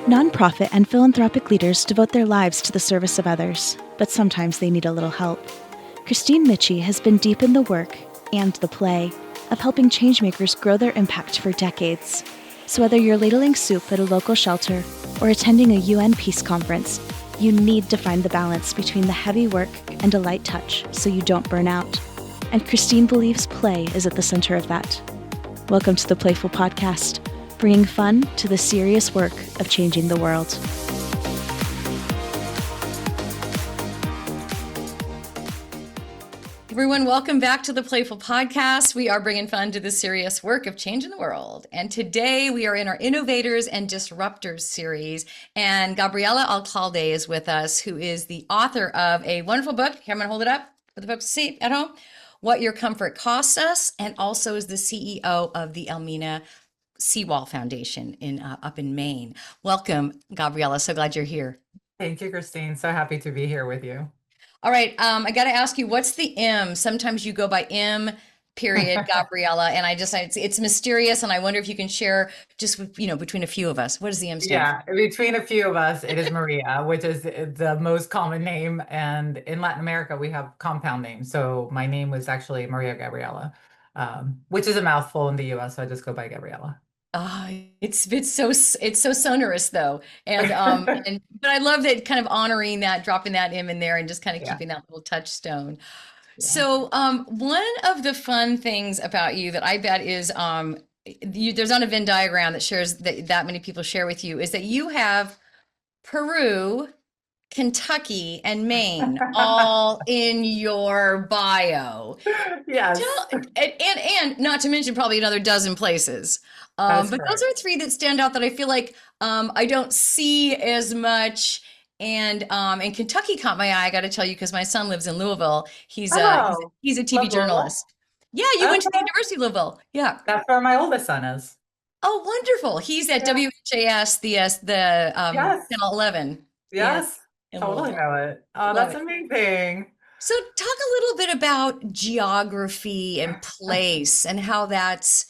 Nonprofit and philanthropic leaders devote their lives to the service of others, but sometimes they need a little help. Kristine Michie has been deep in the work and the play of helping changemakers grow their impact for decades. So whether you're ladling soup at a local shelter or attending a UN peace conference, you need to find the balance between the heavy work and a light touch so you don't burn out. And Kristine believes play is at the center of that. Welcome to the Playful Podcast, bringing fun to the serious work of changing the world. Everyone, welcome back to the Playful Podcast. We are bringing fun to the serious work of changing the world. And today we are in our Innovators and Disruptors series. And Gabriela Alcalde is with us, who is the author of a wonderful book. Here, I'm going to hold it up for the folks to see at home. What Your Comfort Costs Us, and also is the CEO of the Elmina Seawall Foundation up in Maine. Welcome, Gabriela. So glad you're here. Thank you, Kristine. So happy to be here with you. All right. I got to ask you, what's the M? Sometimes you go by M period, Gabriela, and it's mysterious. And I wonder if you can share just, between a few of us, what does the M stand for? Between a few of us, it is Maria, which is the most common name. And in Latin America, we have compound names. So my name was actually Maria Gabriela, which is a mouthful in the US. So I just go by Gabriela. It's so sonorous though. And but I love that, kind of honoring that, dropping that M in there and just kind of keeping that little touchstone. Yeah. So one of the fun things about you that I bet is there's on a Venn diagram that shares that many people share with you is that you have Peru, Kentucky, and Maine all in your bio. Yes. And not to mention probably another dozen places. But correct. Those are three that stand out that I feel like I don't see as much. And Kentucky caught my eye, I got to tell you, because my son lives in Louisville. He's a TV journalist. Yeah, you went to the University of Louisville. Yeah. That's where my oldest son is. Oh, wonderful. He's at WHAS, the Channel 11. Yes. Totally know it. Oh, that's amazing. So talk a little bit about geography and place and how that's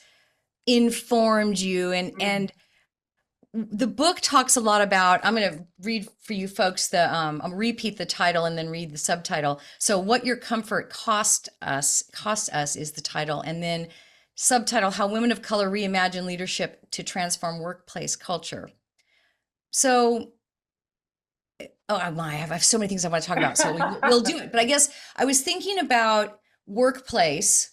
informed you. And the book talks a lot about, I'm going to read for you folks, I'll repeat the title and then read the subtitle. So What Your Comfort Cost Us is the title. And then subtitle, How Women of Color Reimagine Leadership to Transform Workplace Culture. So I have so many things I want to talk about, so we'll do it. But I guess I was thinking about workplace,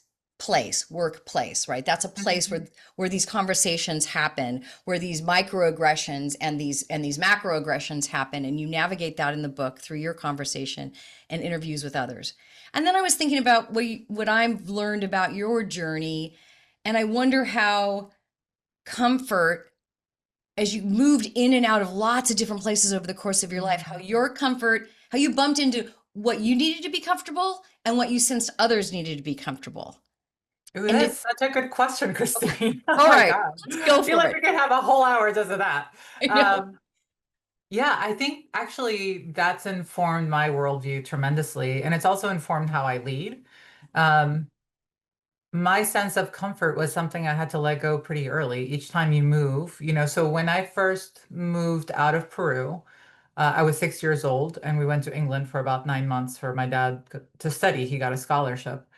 right? That's a place where these conversations happen, where these microaggressions and these macroaggressions happen, and you navigate that in the book through your conversation and interviews with others. And then I was thinking about what I've learned about your journey, and I wonder how comfort, as you moved in and out of lots of different places over the course of your life, how you bumped into what you needed to be comfortable and what you sensed others needed to be comfortable. Ooh, that's such a good question, Kristine. All right, let's go for it. I feel like we could have a whole hour just of that. I think actually that's informed my worldview tremendously. And it's also informed how I lead. My sense of comfort was something I had to let go pretty early. Each time you move, so when I first moved out of Peru, I was 6 years old, and we went to England for about 9 months for my dad to study. He got a scholarship.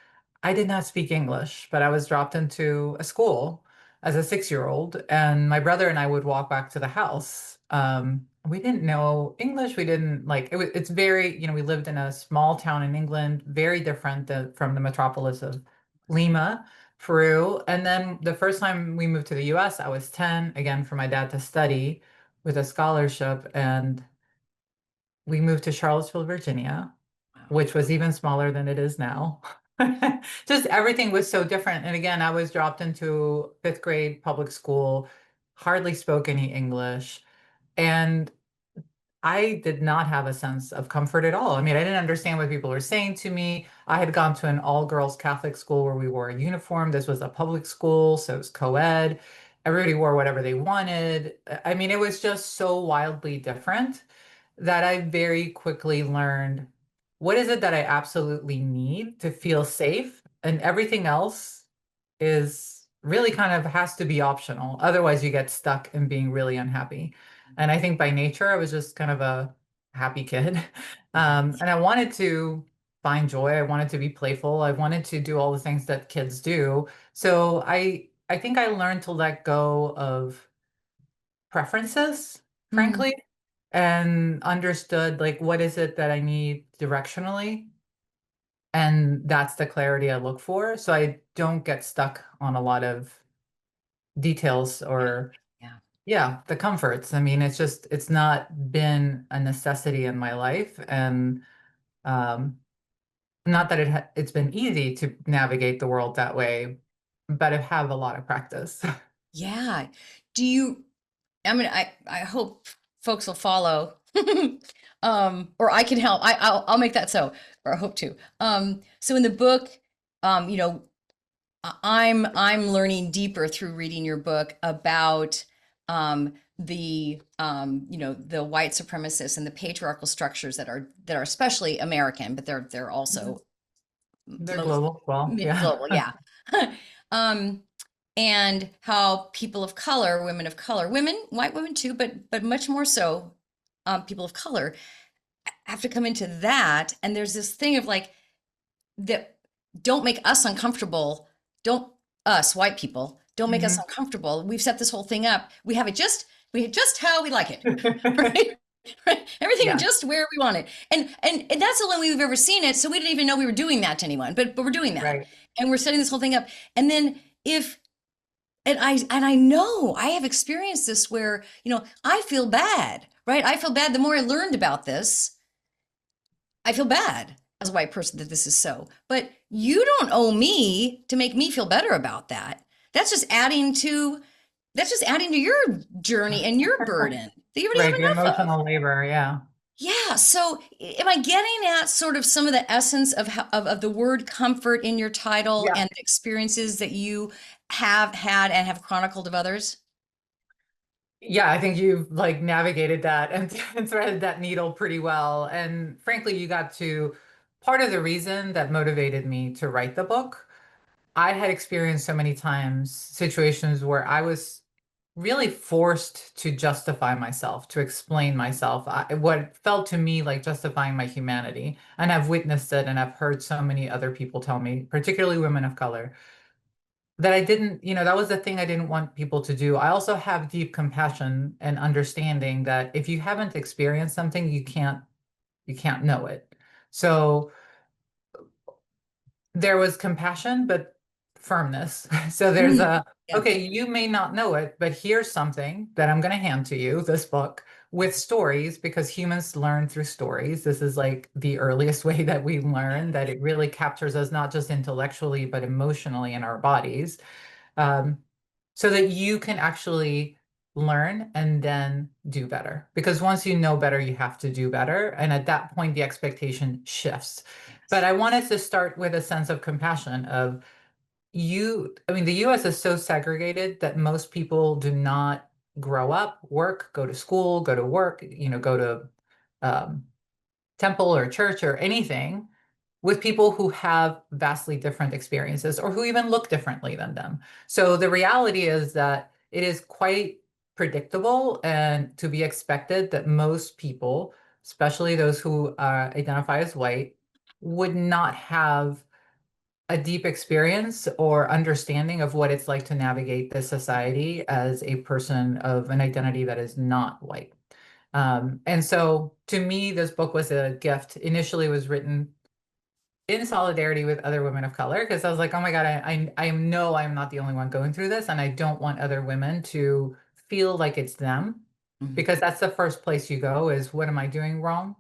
I did not speak English, but I was dropped into a school as a 6-year-old, and my brother and I would walk back to the house. We didn't know English. We didn't it's very, we lived in a small town in England, very different from the metropolis of Lima, Peru. And then the first time we moved to the US, I was 10, again, for my dad to study with a scholarship. And we moved to Charlottesville, Virginia, which was even smaller than it is now. Just everything was so different. And again, I was dropped into 5th grade public school, hardly spoke any English. And I did not have a sense of comfort at all. I mean, I didn't understand what people were saying to me. I had gone to an all-girls Catholic school where we wore a uniform. This was a public school, so it was co-ed. Everybody wore whatever they wanted. I mean, it was just so wildly different that I very quickly learned, what is it that I absolutely need to feel safe? And everything else is really kind of has to be optional. Otherwise, you get stuck in being really unhappy. And I think by nature, I was just kind of a happy kid. Yeah. And I wanted to find joy. I wanted to be playful. I wanted to do all the things that kids do. So I think I learned to let go of preferences, Mhm. frankly, and understood like what is it that I need directionally. And that's the clarity I look for. So I don't get stuck on a lot of details or, Yeah. yeah, the comforts. I mean, it's not been a necessity in my life. And um, not that it's been easy to navigate the world that way, but I've had a lot of practice. Yeah. Do you, I hope folks will follow. Or I can help. I'll make that so, or I hope to. So in the book, you know, I'm learning deeper through reading your book about you know, the white supremacists and the patriarchal structures that are especially American, but they're Mhm. also They're most global. Well, yeah. global, yeah. um, and how people of color, women of color, women, white women too, but much more so, people of color have to come into that. And there's this thing of like that don't make us uncomfortable. Don't us white people don't make us Mhm. uncomfortable. We've set this whole thing up. We just how we like it, right? Right? Everything Yeah, just where we want it. And that's the only way we've ever seen it. So we didn't even know we were doing that to anyone, but we're doing that. right. And we're setting this whole thing up. And then if and I know I have experienced this where, you know, I feel bad, right? I feel bad the more I learned about this. I feel bad as a white person that this is so. But you don't owe me to make me feel better about that. That's just adding to your journey and your burden that you already have Right, the enough of. emotional labor, yeah. Yeah. So am I getting at sort of some of the essence of of the word comfort in your title Yeah. and the experiences that you have had and have chronicled of others? Yeah, I think you've like navigated that and, and threaded that needle pretty well. And frankly, you got to part of the reason that motivated me to write the book. I had experienced so many times situations where I was really forced to justify myself, to explain myself, what felt to me like justifying my humanity. And I've witnessed it and I've heard so many other people tell me, particularly women of color, that I didn't, that was the thing I didn't want people to do. I also have deep compassion and understanding that if you haven't experienced something, you can't know it. So there was compassion, but firmness. So there's Mm, a, yeah. okay, you may not know it, but here's something that I'm going to hand to you, this book with stories, because humans learn through stories. This is like the earliest way that we learn, that it really captures us not just intellectually, but emotionally in our bodies. Um, so that you can actually learn and then do better. Because once you know better, you have to do better. And at that point, the expectation shifts. But Yes. I wanted to start with a sense of compassion of I mean, the US is so segregated that most people do not grow up, work, go to school, go to work, go to um, temple or church or anything with people who have vastly different experiences or who even look differently than them. So the reality is that it is quite predictable and to be expected that most people, especially those who identify as white, would not have a deep experience or understanding of what it's like to navigate this society as a person of an identity that is not white. And so to me, this book was a gift. Initially, it was written in solidarity with other women of color because I was like, oh my God, I know I'm not the only one going through this, and I don't want other women to feel like it's them, Mhm. because that's the first place you go is what am I doing wrong?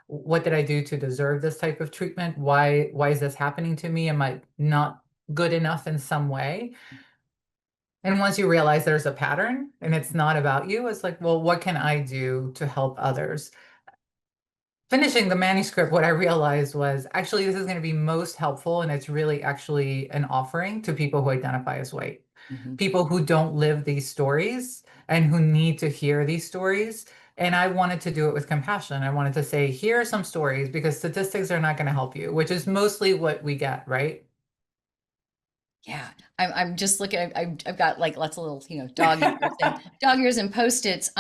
What did I do to deserve this type of treatment? Why is this happening to me? Am I not good enough in some way? And once you realize there's a pattern and it's not about you, it's like, well, what can I do to help others? Finishing the manuscript, what I realized was actually this is going to be most helpful, and it's really actually an offering to people who identify as white, Mhm. people who don't live these stories and who need to hear these stories. And I wanted to do it with compassion. I wanted to say, here are some stories because statistics are not going to help you, which is mostly what we get, right? Yeah, I'm just looking. I've got like lots of little, you know, dog ears and dog ears and post-its.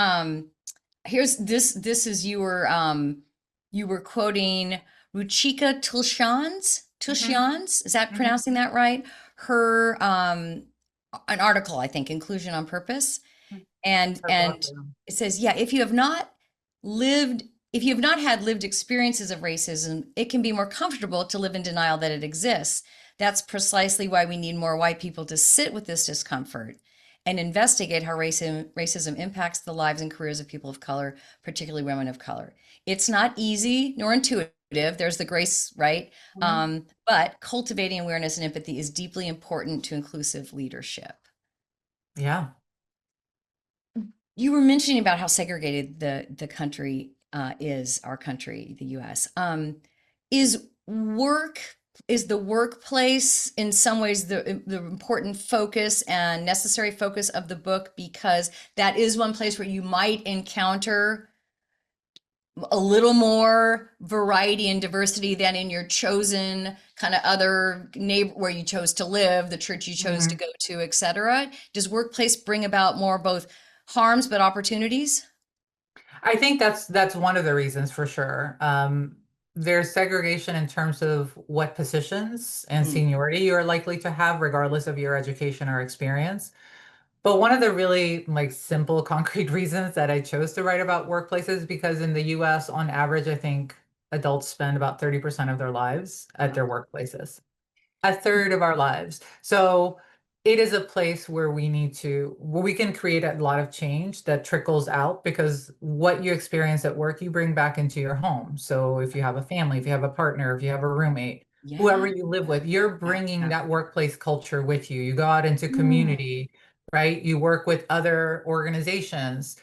here's this is you were quoting Ruchika Mhm. Tulsian's, is that Mhm. pronouncing that right? Her an article, I think, Inclusion on Purpose. So And popular. it says, yeah, lived if you have not had lived experiences of racism, it can be more comfortable to live in denial that it exists. That's precisely why we need more white people to sit with this discomfort and investigate how racism impacts the lives and careers of people of color, particularly women of color. It's not easy nor intuitive. There's the grace, right? Mhm. But cultivating awareness and empathy is deeply important to inclusive leadership. Yeah. You were mentioning about how segregated the country is, our country, the U.S. Is work is the workplace in some ways the important focus and necessary focus of the book, because that is one place where you might encounter a little more variety and diversity than in your chosen kind of other neighbor where you chose to live, the church you chose to Mhm. go to, etc. Does workplace bring about more both harms but opportunities? I think that's one of the reasons for sure. There's segregation in terms of what positions and Mm, seniority you're likely to have, regardless of your education or experience. But one of the really like simple, concrete reasons that I chose to write about workplaces, because in the US, on average, I think adults spend about 30% of their lives at wow. their workplaces. A third of our lives. So it is a place where where we can create a lot of change that trickles out, because what you experience at work, you bring back into your home. So if you have a family, if you have a partner, if you have a roommate, Yeah. whoever you live with, you're Yeah. bringing that workplace culture with you. You go out into Mm, community, right? You work with other organizations.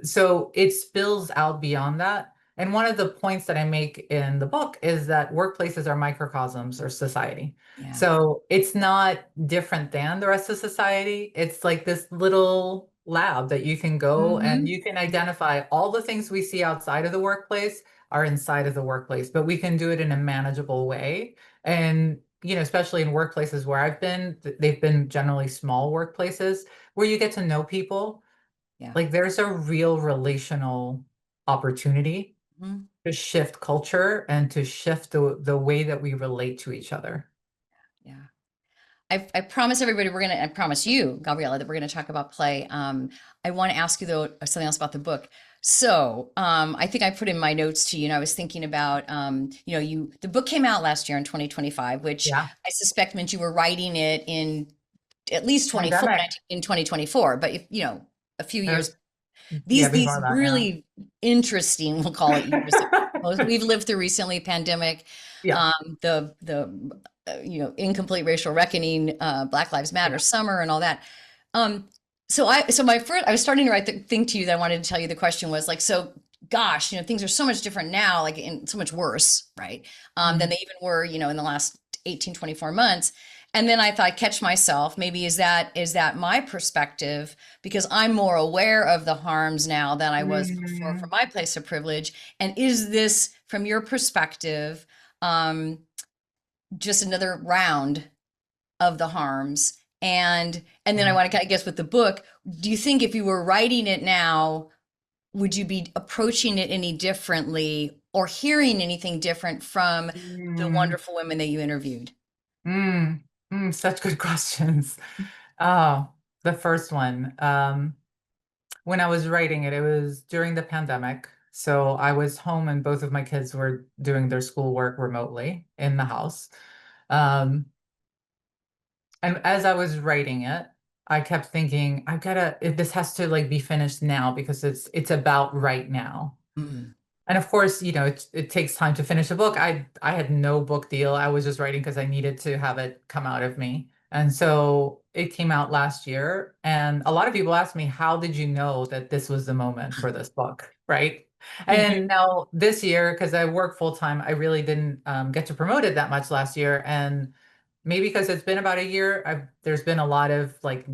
So it spills out beyond that. And one of the points that I make in the book is that workplaces are microcosms of society. yeah. So it's not different than the rest of society. It's like this little lab that you can go and Hmm. you can identify all the things we see outside of the workplace are inside of the workplace, but we can do it in a manageable way. And, especially in workplaces where I've been, they've been generally small workplaces where you get to know people. Yeah. Like there's a real relational opportunity Mhm. to shift culture and to shift the way that we relate to each other. Yeah. I promise everybody I promise you, Gabriela, that we're going to talk about play. I want to ask you though something else about the book. So I think I put in my notes to you, and I was thinking about, the book came out last year in 2025, which Yeah. I suspect meant you were writing it in at least 24, Pandemic. in 2024, but if, a few It years, was, yeah, these before that, yeah. really interesting, we'll call it years that we've lived through recently, pandemic, Yeah. incomplete racial reckoning, Black Lives Matter Yeah. summer and all that. So my first, I was starting to write the thing to you that I wanted to tell you. The question was like, so gosh, things are so much different now, like so much worse, right? Than Mhm. they even were, in the last 18, 24 months. And then I thought, I'd catch myself, maybe is that my perspective, because I'm more aware of the harms now than I was before from Mhm. my place of privilege. And is this, from your perspective, um, just another round of the harms? And then I Yeah. want to, I guess, with the book, do you think if you were writing it now, would you be approaching it any differently or hearing anything different from the Mm, wonderful women that you interviewed? such good questions. Oh, the first one. When I was writing it, it was during the pandemic. So I was home and both of my kids were doing their schoolwork remotely in the house. Um, and as I was writing it, I kept thinking, this has to like be finished now because it's about right now. Mm. And of course, it takes time to finish a book. I had no book deal. I was just writing because I needed to have it come out of me. And so it came out last year. And a lot of people ask me, how did you know that this was the moment for this book? Right. And now this year, because I work full time, I really didn't get to promote it that much last year. And maybe because it's been about a year, there's been a lot of like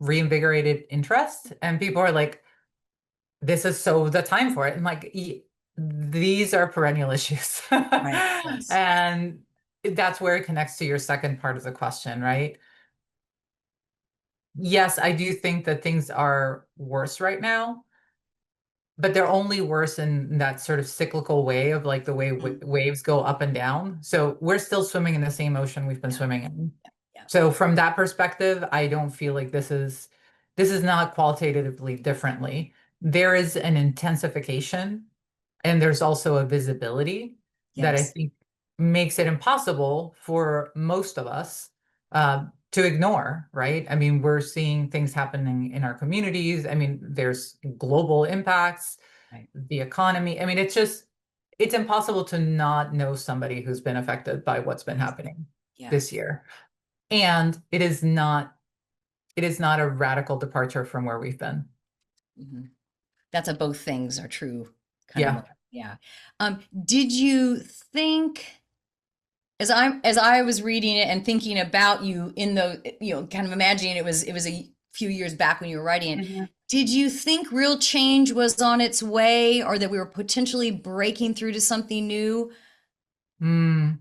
reinvigorated interest, and people are like, this is so the time for it. And like, these are perennial issues. Right. Yes. And that's where it connects to your second part of the question, right? Yes, I do think that things are worse right now. but they're only worse in that sort of cyclical way of like the way waves go up and down. So we're still swimming in the same ocean we've been swimming in. Yeah. So from that perspective, I don't feel like this is not qualitatively differently. There is an intensification and there's also a visibility that I Yes. think makes it impossible for most of us to ignore, right? I mean, we're seeing things happening in our communities. I mean, there's global impacts, Right. the economy. I mean, it's impossible to not know somebody who's been affected by what's been happening this Yes. year. And it is not a radical departure from where we've been. Mhm. That's a both things are true kind of Yeah. moment. Yeah. Did you think as I was reading it and thinking about you in the, kind of imagining it was a few years back when you were writing it, did you think real change was on its way or that we were potentially breaking through to something new? Mm.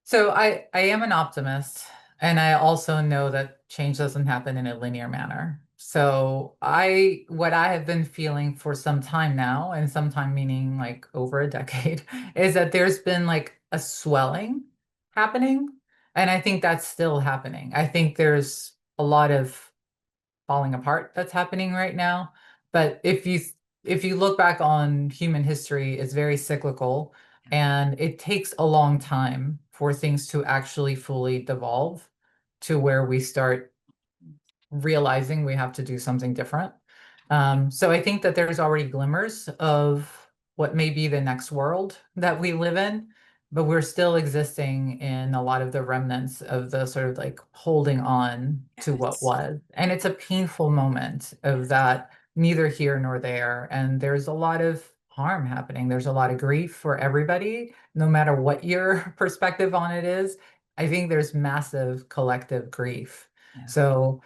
So I am an optimist, and I also know that change doesn't happen in a linear manner. So what I have been feeling for some time now, and some time meaning like over a decade, is that there's been like a swelling happening, and I think that's still happening. I think there's a lot of falling apart that's happening right now. But if you look back on human history, it's very cyclical and it takes a long time for things to actually fully devolve to where we start realizing we have to do something different. So I think that there's already glimmers of what may be the next world that we live in, but we're still existing in a lot of the remnants of the sort of like holding on to what Yes. was. And it's a painful moment of that, neither here nor there. And there's a lot of harm happening. There's a lot of grief for everybody, no matter what your perspective on it is. I think there's massive collective grief. Yeah. So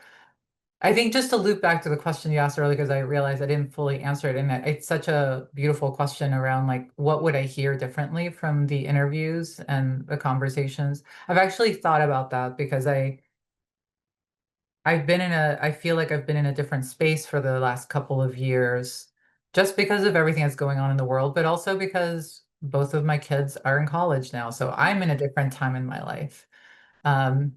I think just to loop back to the question you asked earlier, because I realized I didn't fully answer it, and it's such a beautiful question around like, what would I hear differently from the interviews and the conversations? I've actually thought about that because I feel like I've been in a different space for the last couple of years, just because of everything that's going on in the world, but also because both of my kids are in college now. So I'm in a different time in my life. Um,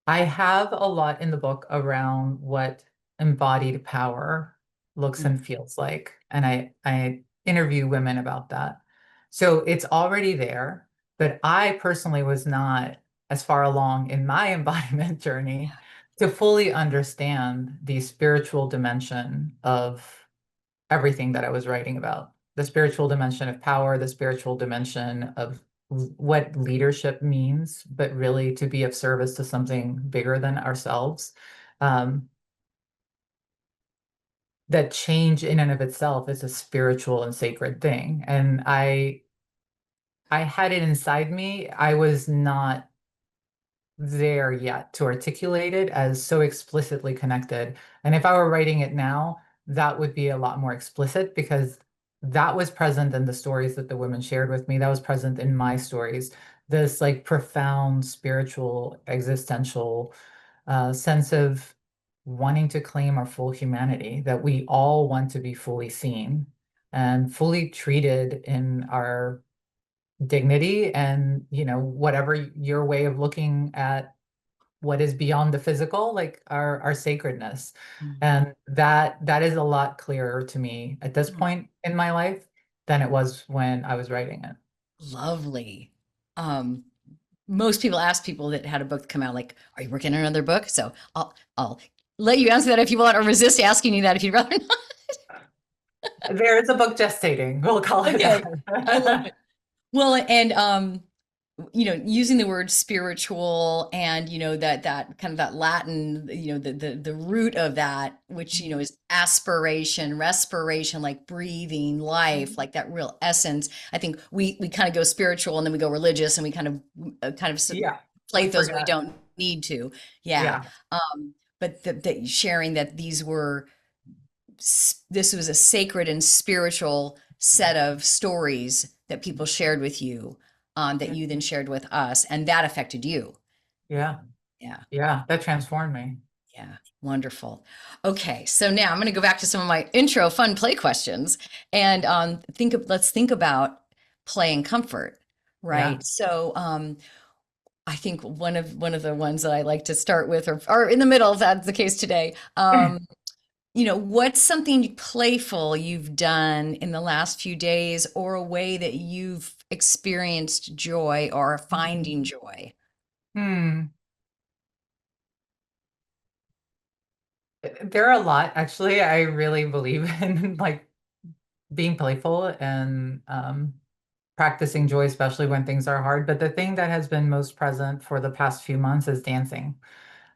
I have a lot in the book around what embodied power looks Mm. and feels like, and I interview women about that. So it's already there, but I personally was not as far along in my embodiment journey to fully understand the spiritual dimension of everything that I was writing about. The spiritual dimension of power, the spiritual dimension of what leadership means, but really to be of service to something bigger than ourselves. Um, that change in and of itself is a spiritual and sacred thing. And I had it inside me. I was not there yet to articulate it as so explicitly connected. And if I were writing it now, that would be a lot more explicit because that was present in the stories that the women shared with me. That was present in my stories. This like profound spiritual, existential sense of wanting to claim our full humanity, that we all want to be fully seen and fully treated in our dignity and whatever your way of looking at what is beyond the physical, like our sacredness. Mhm. And that is a lot clearer to me at this Mm. point in my life than it was when I was writing it. Lovely. Um, Most people ask people that had a book come out, like, "Are you working on another book?" So I'll let you answer that if you want, or resist asking you that if you'd rather not. There is a book gestating, we'll call it Okay, I love that. it. Well, and using the word spiritual and that kind of that Latin, the root of that, which is aspiration, respiration, like breathing, life, like that real essence. I think we kind of go spiritual and then we go religious and we kind of Yeah, we play those when we forgot. don't need to. Yeah. Yeah, But that sharing that this was a sacred and spiritual set of stories that people shared with you, that you then shared with us, and that affected you. yeah, Yeah, yeah, that transformed me. yeah. Wonderful. Okay, so now I'm going to go back to some of my intro fun play questions, and let's think about play and comfort, Yeah. right? So I think one of the ones that I like to start with, or in the middle, if that's the case today. What's something playful you've done in the last few days, or a way that you've experienced joy or finding joy? Hmm. There are a lot, actually. I really believe in like being playful and practicing joy, especially when things are hard. But the thing that has been most present for the past few months is dancing.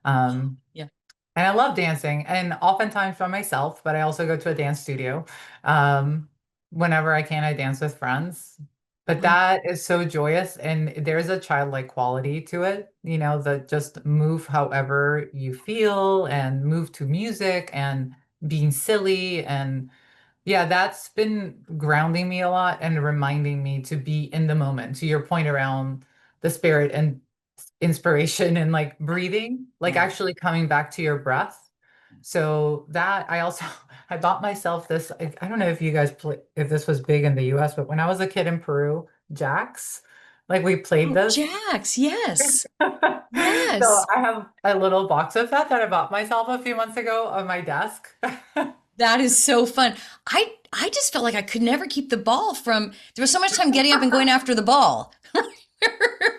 Um, Yeah. and I love dancing, and oftentimes by myself, but I also go to a dance studio. Um, Whenever I can, I dance with friends. But Mm. that is so joyous, and there's a childlike quality to it, that just move however you feel and move to music and being silly. And yeah, that's been grounding me a lot and reminding me to be in the moment. To your point around the spirit and inspiration and like breathing, like Yeah. actually coming back to your breath. So that I also I bought myself this. I don't know if you guys play if this was big in the US, but when I was a kid in Peru, jacks, like we played Oh, this. Jax, yes. So Yes. I have a little box of that I bought myself a few months ago on my desk. That is so fun. I just felt like I could never keep the ball from there was so much time getting up and going after the ball.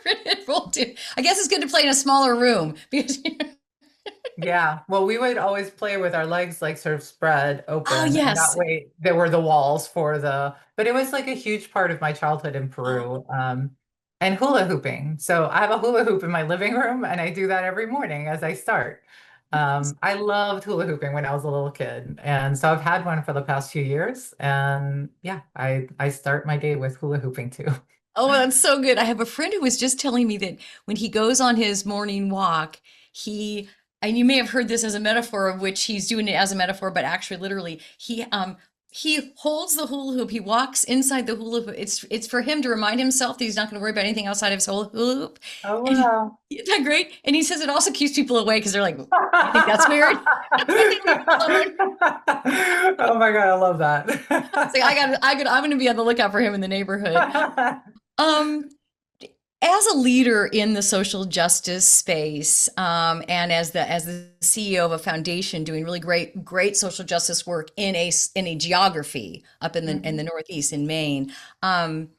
It rolled in. I guess it's good to play in a smaller room because Yeah. Well, we would always play with our legs like sort of spread oh open, and that yes. way there were the walls for but it was like a huge part of my childhood in Oh, Peru. And hula hooping. So I have a hula hoop in my living room, and I do that every morning as I start. I loved hula hooping when I was a little kid, and so I've had one for the past few years. And yeah, I start my day with hula hooping too. oh, that's so good. I have a friend who was just telling me that when he goes on his morning walk, he, and you may have heard this as a metaphor of which he's doing it as a metaphor, but actually literally he holds the hula hoop. He walks inside the hula hoop. It's for him to remind himself that he's not going to worry about anything outside of his hula hoop. Oh And wow. isn't that great? And he says it also keeps people away because they're like, you think that's weird? I think leave him alone. Oh my God, I love It's like I'm going to be on the lookout for him in the neighborhood. that. Um, as a leader in the social justice space, and as the CEO of a foundation doing really great social justice work in a geography up in the Mhm. Northeast in Maine, um,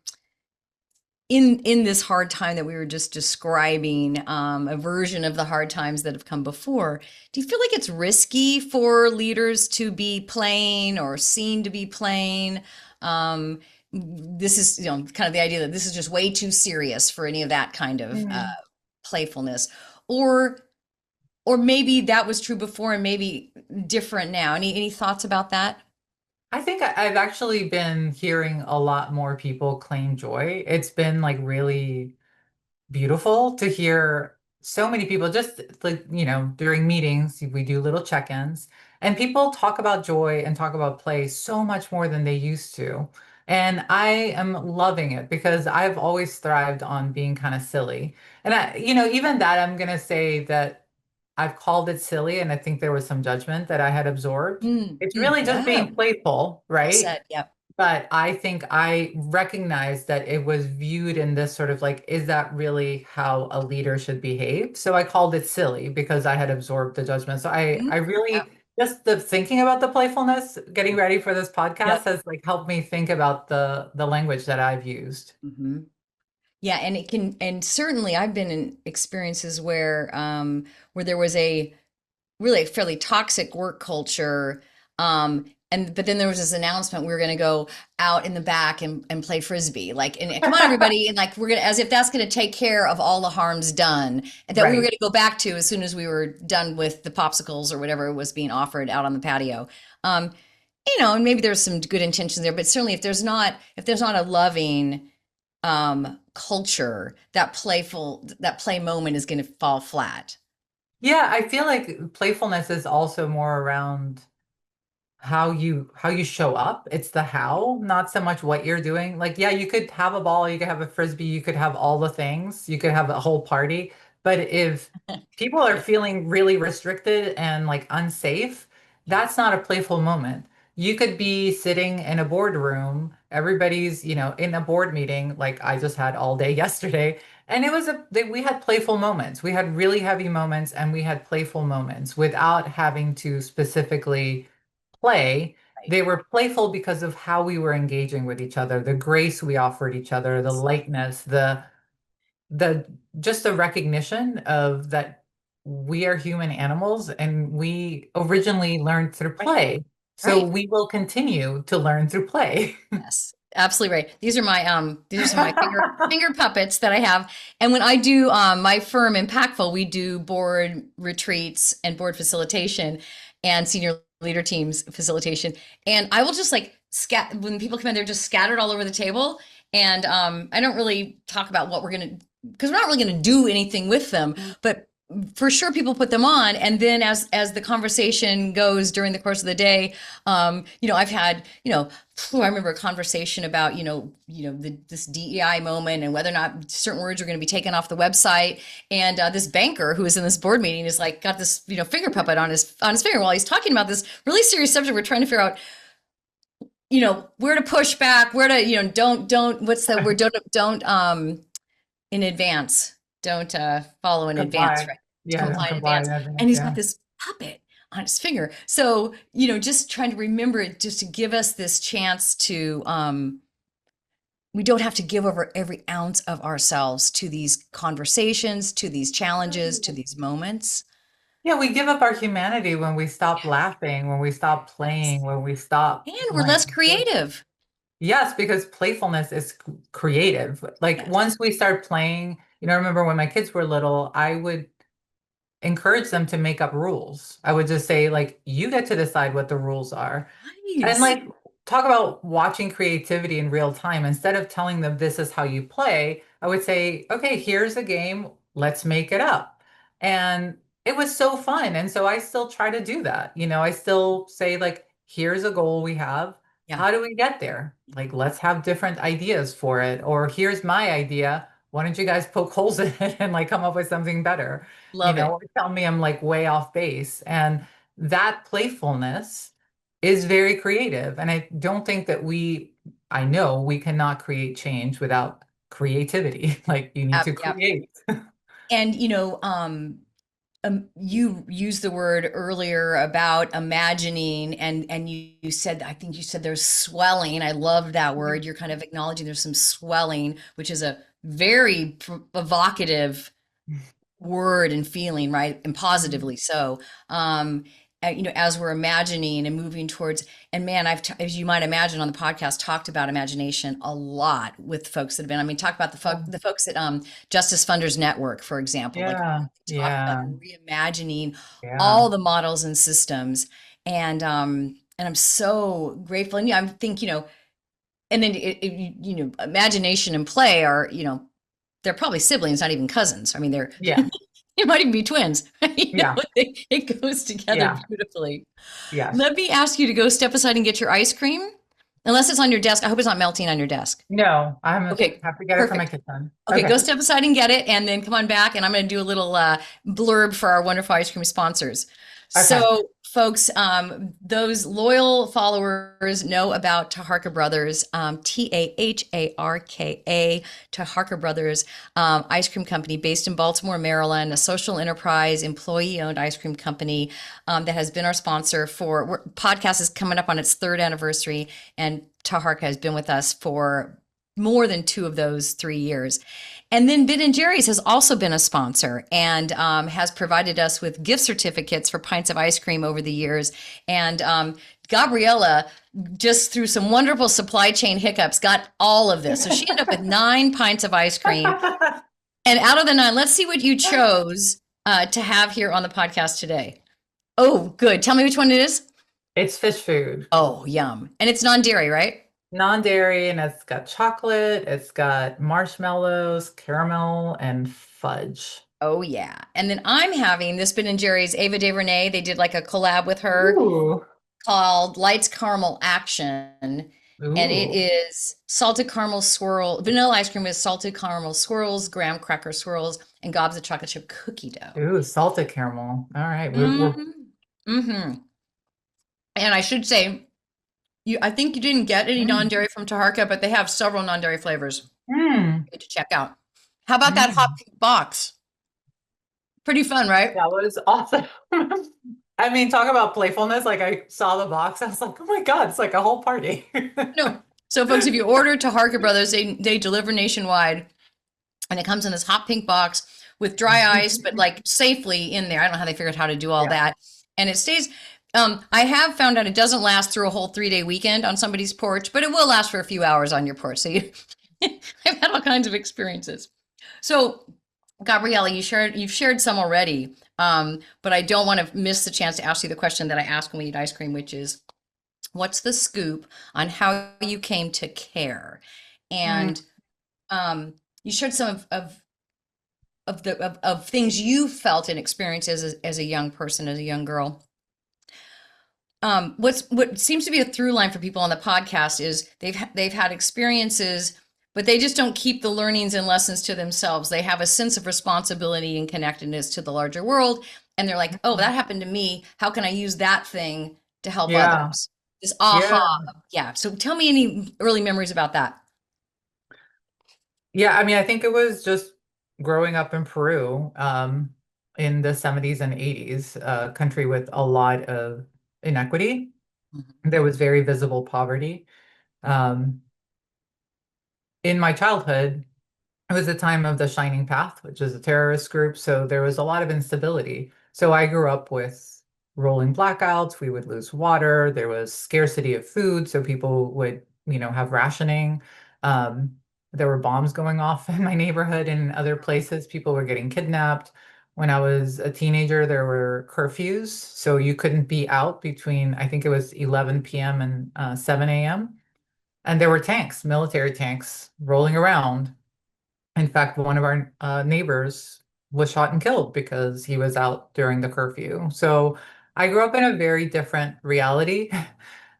in this hard time that we were just describing, a version of the hard times that have come before, do you feel like it's risky for leaders to be plain or seen to be plain? Um, this is, kind of the idea that this is just way too serious for any of that kind of Mm. playfulness, or or maybe that was true before and maybe different now. Any thoughts about that? I think I've actually been hearing a lot more people claim joy. It's been like really beautiful to hear so many people just like, during meetings, we do little check-ins and people talk about joy and talk about play so much more than they used to. And I am loving it because I've always thrived on being kind of silly. And even that, I'm going to say that I've called it silly, and I think there was some judgment that I had absorbed. It's really just Yeah, being playful, well right? said. Yep. But I think I recognized that it was viewed in this sort of like, is that really how a leader should behave? So I called it silly because I had absorbed the judgment. So I Yep. really just the thinking about the playfulness, getting ready for this podcast Yep. has like helped me think about the language that I've used. hmm Yeah, and it can, and certainly I've been in experiences where there was a really fairly toxic work culture, and but then there was this announcement we were going to go out in the back and play frisbee, like, and come on everybody, and like we're gonna, as if that's going to take care of all the harms done, and that we were going Right. to go back to as soon as we were done with the popsicles or whatever was being offered out on the patio. Um, and maybe there's some good intentions there, but certainly if there's not a loving culture, that play moment is going to fall flat. Yeah, I feel like playfulness is also more around how you show up. It's the how, not so much what you're doing. Like, yeah, you could have a ball, you could have a frisbee, you could have all the things, you could have a whole party, But if people are feeling really restricted and like unsafe, that's not a playful moment. You could be sitting in a boardroom, everybody's, in a board meeting like I just had all day yesterday, and we had playful moments. We had really heavy moments and we had playful moments without having to specifically play. Right. They were playful because of how we were engaging with each other, the grace we offered each other, the lightness, the just the recognition of that we are human animals and we originally learned through Right. play. So Right. we will continue to learn through play. Yes, absolutely right. These are some of my finger puppets that I have. And when I do my firm Impactful, we do board retreats and board facilitation and senior leader teams facilitation. And I will just like when people come in, they're just scattered all over the table. And I don't really talk about what we're gonna, because we're not really gonna do anything with them, but for sure people put them on. And then as the conversation goes during the course of the day, I've had, I remember a conversation about, this DEI moment and whether or not certain words are going to be taken off the website. And this banker who was in this board meeting is like, got this, finger puppet on his finger while he's talking about this really serious subject. We're trying to figure out, where to push back, where to, don't, what's that word? Don't, in advance, don't follow in advance, Comply. right? Yeah, don't Comply in comply advance. in And advance. he's got Yeah. this puppet on his finger. So, just trying to remember it, just to give us this chance to, we don't have to give over every ounce of ourselves to these conversations, to these challenges, to these moments. Yeah, we give up our humanity when we stop Yes. laughing, when we stop playing, Yes. when we stop And we're like less creative. yes, because playfulness is creative. Like Yes. once we start playing, I remember when my kids were little, I would encourage them to make up rules. I would just say, like, you get to decide what the rules are. And Nice. like, talk about watching creativity in real time. Instead of telling them this is how you play, I would say, okay, here's a game, let's make it up. And it was so fun. And so I still try to do that. I still say, like, here's a goal we have. Yeah. How do we get there? Like, let's have different ideas for it. Or here's my idea. Why don't you guys poke holes in it and like come up with something better? Love it. Or tell me I'm like way off base. And that playfulness is very creative. And I don't think that I know we cannot create change without creativity. Like you need Yep. to Yep. create. And, you used the word earlier about imagining, and you said, I think you said there's swelling. I love that word. You're kind of acknowledging there's some swelling, which is a very evocative word and feeling, right? And positively so. As we're imagining and moving towards, and man, as you might imagine on the podcast, talked about imagination a lot with folks that have been, talk about the folks at Justice Funders Network, for example, like Yeah, talk about yeah, reimagining yeah, all the models and systems. And I'm so grateful. And yeah, I think, and then imagination and play are, they're probably siblings, not even cousins. I mean, they're yeah, it might even be twins. yeah, It goes together yeah, beautifully. yes. Let me ask you to go step aside and get your ice cream, unless it's on your desk. I hope it's not melting on your desk. No, Okay, have to get it from my perfect. kitchen. Okay, go Okay. step aside and get it, and then come on back, and I'm going to do a little blurb for our wonderful ice cream sponsors. Okay. So, folks, those loyal followers know about Taharka Brothers, Taharka, Taharka Brothers, ice cream company based in Baltimore, Maryland, a social enterprise, employee-owned ice cream company that has been our sponsor podcast is coming up on its third anniversary, and Taharka has been with us for more than 2 of those 3 years. And then Ben and Jerry's has also been a sponsor and has provided us with gift certificates for pints of ice cream over the years. And Gabriela, just through some wonderful supply chain hiccups, got all of this. So she ended up with 9 pints of ice cream. And out of the 9, let's see what you chose to have here on the podcast today. Oh, good. Tell me which one it is. It's fish food. Oh, yum. And it's non-dairy, right? Non-dairy, and it's got chocolate, it's got marshmallows, caramel, and fudge. Oh yeah. And then I'm having this Ben and Jerry's Ava DuVernay. They did like a collab with her Ooh. called Lights Caramel Action. And it Ooh. is salted caramel swirl, vanilla ice cream with salted caramel swirls, graham cracker swirls, and gobs of chocolate chip cookie dough. Ooh, salted caramel. All right. We're Mm-hmm. Mm-hmm. And I should say, I think you didn't get any mm, non-dairy from Taharka, but they have several non-dairy flavors mm, to check out. How about that hot mm. pink box? Pretty fun, right? That was awesome. I mean, talk about playfulness. Like I saw the box, I was like, oh my God, it's like a whole party. No. So, folks, if you order Taharka Brothers, they deliver nationwide, and it comes in this hot pink box with dry ice, but like safely in there. I don't know how they figured how to do all Yeah. that, and it stays. I have found out it doesn't last through a whole 3-day weekend on somebody's porch, but it will last for a few hours on your porch. So I've had all kinds of experiences. So, Gabriella, you've shared some already, but I don't want to miss the chance to ask you the question that I ask when we eat ice cream, which is, what's the scoop on how you came to care? Mm. And you shared some of things you felt and experienced as a young person, as a young girl. What seems to be a through line for people on the podcast is they've had experiences, but they just don't keep the learnings and lessons to themselves. They have a sense of responsibility and connectedness to the larger world, and they're like, "Oh, that happened to me. How can I use that thing to help Yeah. others?" This aha, Yeah. yeah. So tell me any early memories about that. Yeah. I mean, I think it was just growing up in Peru, in the 70s and 80s, a country with a lot of inequity. Mhm. There was very visible poverty. Um, in my childhood, it was the time of the Shining Path, which is a terrorist group. So there was a lot of instability. So I grew up with rolling blackouts. We would lose water. There was scarcity of food. So people would, have rationing. Um, there were bombs going off in my neighborhood and other places. People were getting kidnapped. When I was a teenager, there were curfews. So you couldn't be out between, I think it was 11 p.m. and 7 a.m. And there were tanks, military tanks rolling around. In fact, one of our neighbors was shot and killed because he was out during the curfew. So I grew up in a very different reality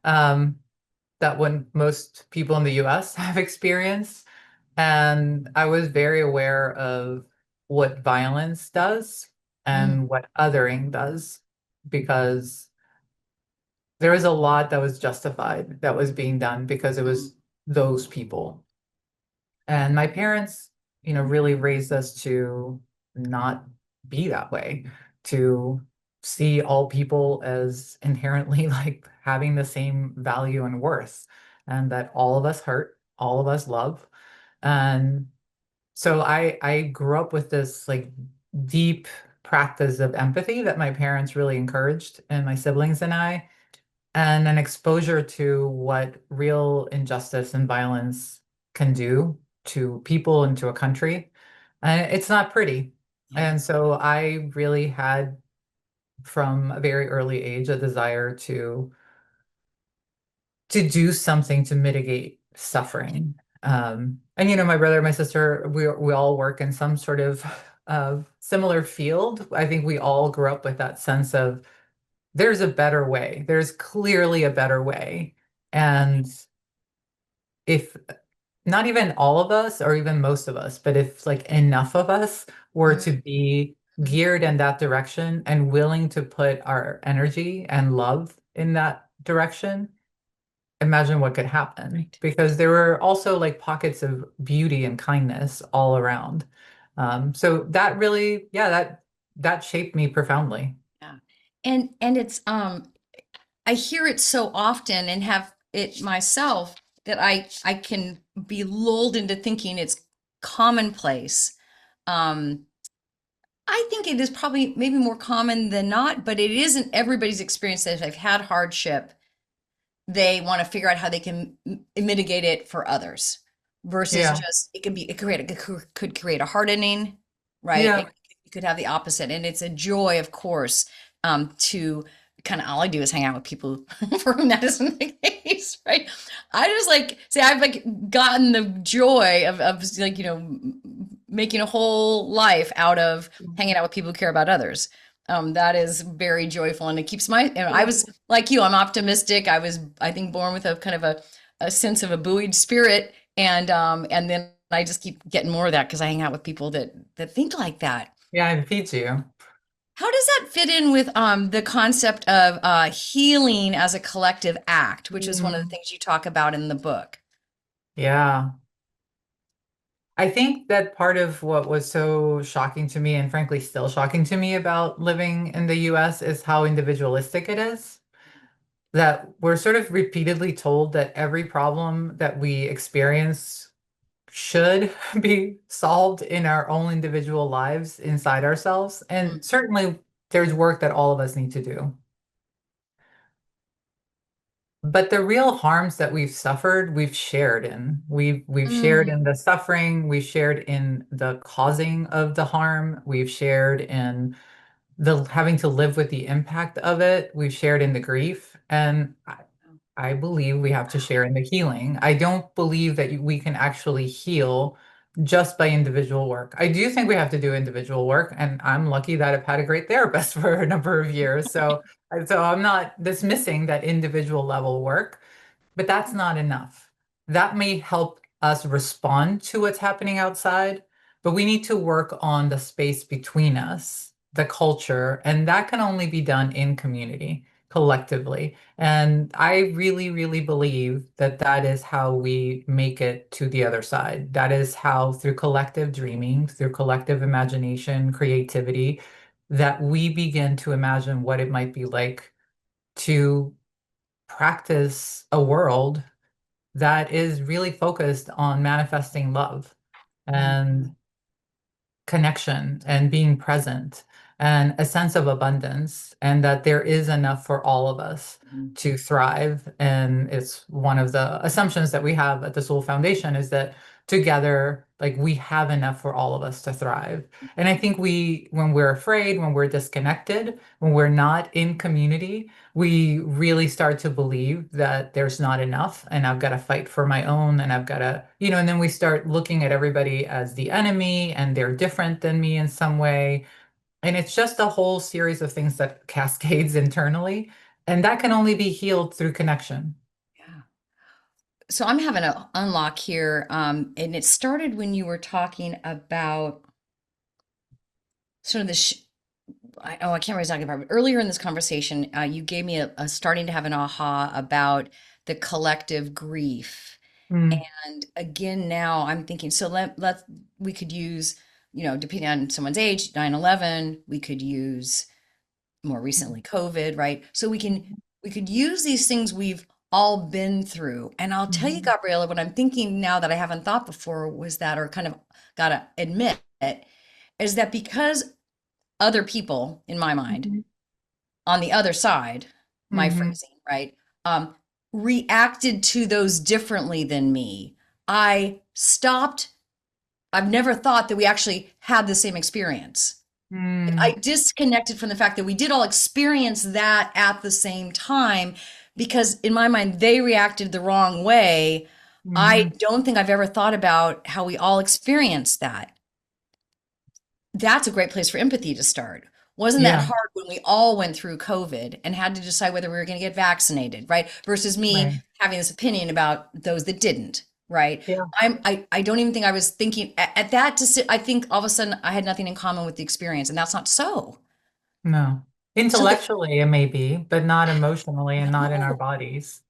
um, that when most people in the US have experienced. And I was very aware of what violence does Mm, and what othering does, because there was a lot that was justified that was being done because it mm, was those people. And my parents, really raised us to not be that way, to see all people as inherently like having the same value and worth, and that all of us hurt, all of us love. And so I grew up with this like deep practice of empathy that my parents really encouraged, and my siblings and I, and an exposure to what real injustice and violence can do to people and to a country. And it's not pretty. yeah. And so I really had, from a very early age, a desire to do something to mitigate suffering. And my brother, my sister, we all work in some sort of similar field. I think we all grew up with that sense of there's a better way. There's clearly a better way. And if not even all of us or even most of us, but if like enough of us were to Mhm. be geared in that direction and willing to put our energy and love in that direction, imagine what could happen. Right. Because there were also like pockets of beauty and kindness all around. So that really, yeah, that shaped me profoundly. Yeah. And it's I hear it so often and have it myself that I can be lulled into thinking it's commonplace. Um, I think it is probably maybe more common than not, but it isn't everybody's experience that if they've had hardship, they want to figure out how they can mitigate it for others versus Yeah. just it could create a hardening, right? Yeah. It could have the opposite, and it's a joy, of course, to kind of all I do is hang out with people for whom that isn't the case, right? I just like say I've like gotten the joy of like making a whole life out of hanging out with people who care about others. That is very joyful, and it keeps I was like you. I'm optimistic. I was, I think, born with a kind of a sense of a buoyed spirit, and then I just keep getting more of that because I hang out with people that think like that. Yeah, it feeds you. How does that fit in with the concept of healing as a collective act, which is one of the Mm. things you talk about in the book? Yeah. I think that part of what was so shocking to me, and frankly still shocking to me about living in the US, is how individualistic it is. That we're sort of repeatedly told that every problem that we experience should be solved in our own individual lives inside ourselves. And certainly there's work that all of us need to do. But the real harms that we've suffered, we've shared in. We've shared Mm, in the suffering, we've shared in the causing of the harm, we've shared in the having to live with the impact of it, we've shared in the grief, and I believe we have to share in the healing. I don't believe that we can actually heal just by individual work. I do think we have to do individual work, and I'm lucky that I've had a great therapist for a number of years. So I'm not dismissing that individual level work. But that's not enough. That may help us respond to what's happening outside, but we need to work on the space between us, the culture, and that can only be done in community, collectively. And I really, really believe that that is how we make it to the other side. That is how, through collective dreaming, through collective imagination, creativity, that we begin to imagine what it might be like to practice a world that is really focused on manifesting love mm, and connection and being present and a sense of abundance, and that there is enough for all of us mm. to thrive. And it's one of the assumptions that we have at the Soul Foundation, is that together, like, we have enough for all of us to thrive. And I think when we're afraid, when we're disconnected, when we're not in community, we really start to believe that there's not enough, and I've got to fight for my own, and I've got to, and then we start looking at everybody as the enemy, and they're different than me in some way. And it's just a whole series of things that cascades internally, and that can only be healed through connection. Yeah. So I'm having an unlock here, and it started when you were talking about sort of the I can't remember what I was talking about, but earlier in this conversation, you gave me a starting to have an aha about the collective grief. Mm, And again, now I'm thinking, so we could use, depending on someone's age, 9/11, we could use more recently COVID, right? So we could use these things we've all been through. And I'll tell you, mhm, Gabriela, what I'm thinking now that I haven't thought before was that, or kind of gotta admit it, is that because other people in my mind mhm, on the other side, my mhm, phrasing, right, um, reacted to those differently than me. I stopped. I've never thought that we actually had the same experience. I mm, disconnected from the fact that we did all experience that at the same time because, in my mind, they reacted the wrong way. I mhm. don't think I've ever thought about how we all experienced that. That's a great place for empathy to start. Wasn't that Yeah, hard when we all went through COVID and had to decide whether we were going to get vaccinated, right? Versus me right. having this opinion about those that didn't, right? Yeah, I don't even think I was thinking at that. I think all of a sudden I had nothing in common with the experience, and that's not so. no. So that Intellectually, it may be, but not emotionally and not in our no. bodies.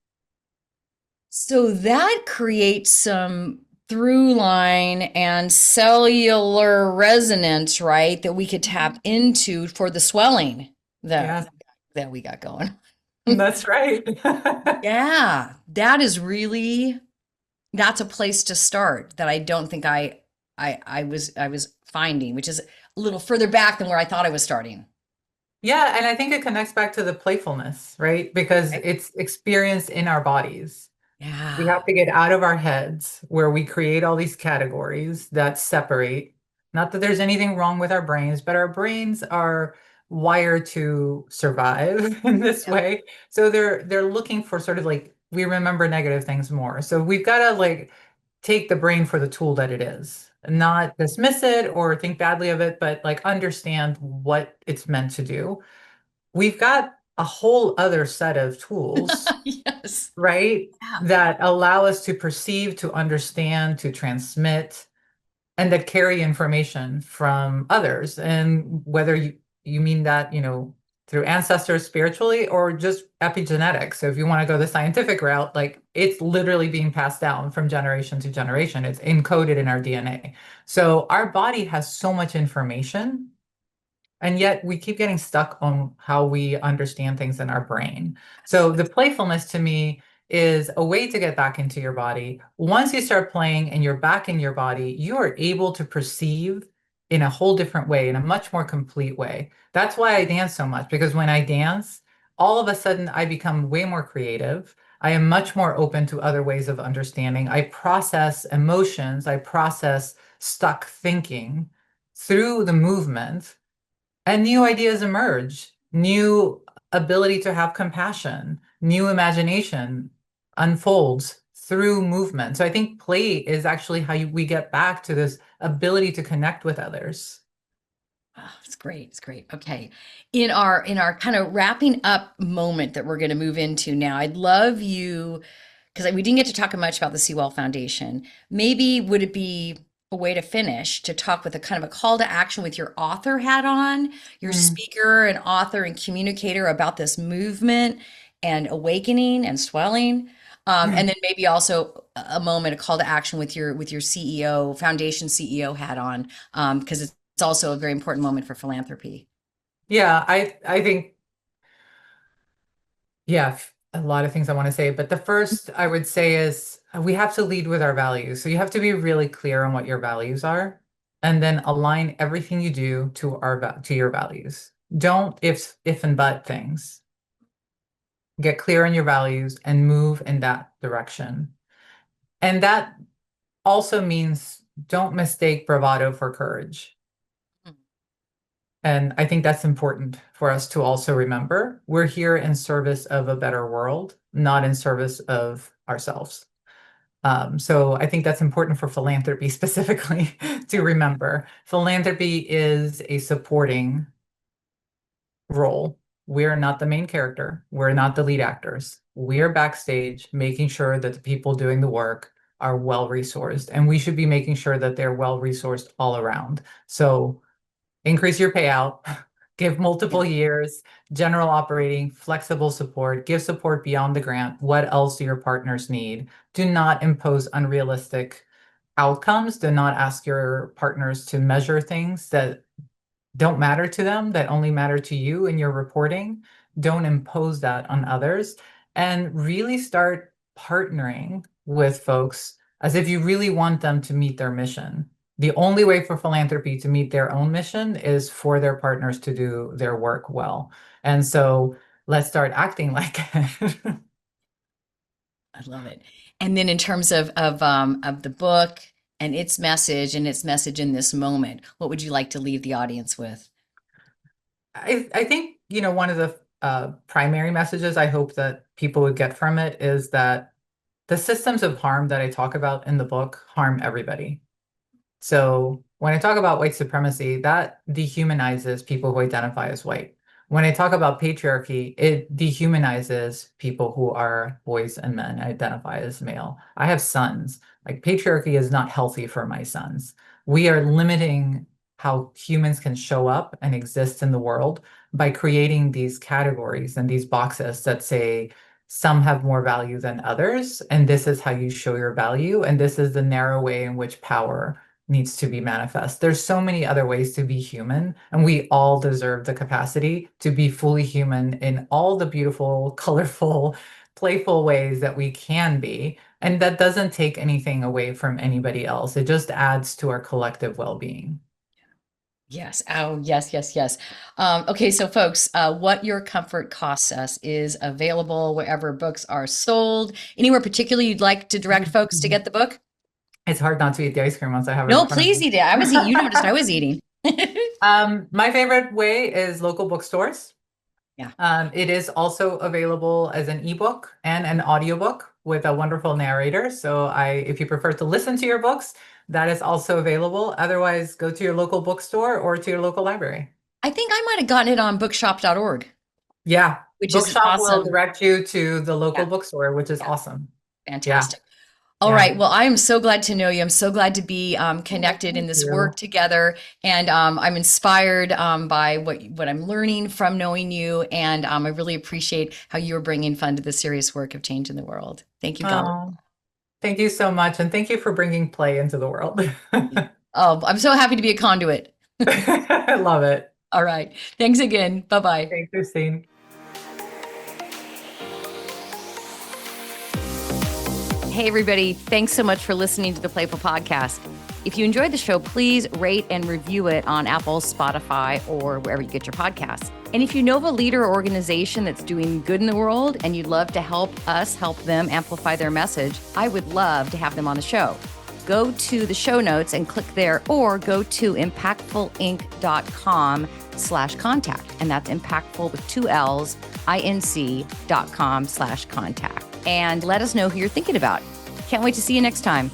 So that creates some through line and cellular resonance, right? That we could tap Mhm. into for the swelling that Yes, that we got going. that's right. Yeah, that's a place to start that I don't think I was finding, which is a little further back than where I thought I was starting. Yeah, and I think it connects back to the playfulness, right? Because Right? it's experienced in our bodies. We Yeah. have to get out of our heads where we create all these categories that separate. Not that there's anything wrong with our brains, but our brains are wired to survive in this Yep. way. So they're looking for sort of like, we remember negative things more. So we've got to like take the brain for the tool that it is, not dismiss it or think badly of it, but like understand what it's meant to do. We've got a whole other set of tools, Yes. right? Yeah. That allow us to perceive, to understand, to transmit, and that carry information from others. And whether you mean that, through ancestors spiritually or just epigenetics. So if you want to go the scientific route, like it's literally being passed down from generation to generation. It's encoded in our DNA. So our body has so much information, and yet we keep getting stuck on how we understand things in our brain. So the playfulness to me is a way to get back into your body. Once you start playing and you're back in your body, you are able to perceive in a whole different way, in a much more complete way. That's why I dance so much, because when I dance, all of a sudden I become way more creative. I am much more open to other ways of understanding. I process emotions, I process stuck thinking through the movement, and new ideas emerge, new ability to have compassion, new imagination unfolds through movement. So I think play is actually how we get back to this ability to connect with others. Oh, it's great. It's great. Okay. In our kind of wrapping up moment that we're going to move into now, I'd love you, because we didn't get to talk much about the Seawell Foundation. Maybe would it be a way to finish to talk with a kind of a call to action with your author hat on, your Mm. speaker and author and communicator about this movement and awakening and swelling. And then maybe also a moment, a call to action with your CEO, foundation CEO hat on, because it's also a very important moment for philanthropy. Yeah, I think, yeah, a lot of things I want to say, but the first I would say is we have to lead with our values. So you have to be really clear on what your values are, and then align everything you do to to your values. Don't if and but things. Get clear on your values and move in that direction. And that also means don't mistake bravado for courage. And I think that's important for us to also remember. We're here in service of a better world, not in service of ourselves. So I think that's important for philanthropy specifically to remember. Philanthropy is a supporting role. We're not the main character. We're not the lead actors. We're backstage making sure that the people doing the work are well resourced, and we should be making sure that they're well resourced all around. So increase your payout, give multiple years, general operating, flexible support, give support beyond the grant. What else do your partners need? Do not impose unrealistic outcomes. Do not ask your partners to measure things that don't matter to them, that only matter to you in your reporting. Don't impose that on others, and really start partnering with folks as if you really want them to meet their mission. The only way for philanthropy to meet their own mission is for their partners to do their work well. And so let's start acting like it. I love it. And then in terms of the book and its message in this moment, what would you like to leave the audience with? I think, one of the primary messages I hope that people would get from it is that the systems of harm that I talk about in the book harm everybody. So when I talk about white supremacy, that dehumanizes people who identify as white. When I talk about patriarchy, it dehumanizes people who are boys and men, identify as male. I have sons. Like, patriarchy is not healthy for my sons. We are limiting how humans can show up and exist in the world by creating these categories and these boxes that say some have more value than others, and this is how you show your value, and this is the narrow way in which power needs to be manifest. There's so many other ways to be human, and we all deserve the capacity to be fully human in all the beautiful, colorful, playful ways that we can be. And that doesn't take anything away from anybody else. It just adds to our collective well-being. Yes. Oh, yes, yes, yes. Okay, so folks, What Your Comfort Costs Us is available wherever books are sold. Anywhere particularly you'd like to direct folks to get the book? It's hard not to eat the ice cream once I have it No, in front of please me. eat it. I was eating. You noticed I was eating. My favorite way is local bookstores. Yeah. It is also available as an ebook and an audiobook with a wonderful narrator. So if you prefer to listen to your books, that is also available. Otherwise, go to your local bookstore or to your local library. I think I might have gotten it on bookshop.org. Yeah. which is Bookshop will awesome. direct you to the local Yeah. bookstore, which is Yeah. awesome. Fantastic. Yeah. All Yeah. right. Well, I am so glad to know you. I'm so glad to be connected in Thank this you. work together. And I'm inspired by what I'm learning from knowing you. And I really appreciate how you're bringing fun to the serious work of changing the world. Thank you, Gabrielle. Oh, thank you so much. And thank you for bringing play into the world. Oh, I'm so happy to be a conduit. I love it. All right. Thanks again. Bye-bye. Thanks, Kristine. Hey, everybody. Thanks so much for listening to the Playful Podcast. If you enjoyed the show, please rate and review it on Apple, Spotify, or wherever you get your podcasts. And if you know of a leader or organization that's doing good in the world and you'd love to help us help them amplify their message, I would love to have them on the show. Go to the show notes and click there, or go to impactfulinc.com/contact. And that's impactful with 2 L's, inc.com/contact. And let us know who you're thinking about. Can't wait to see you next time.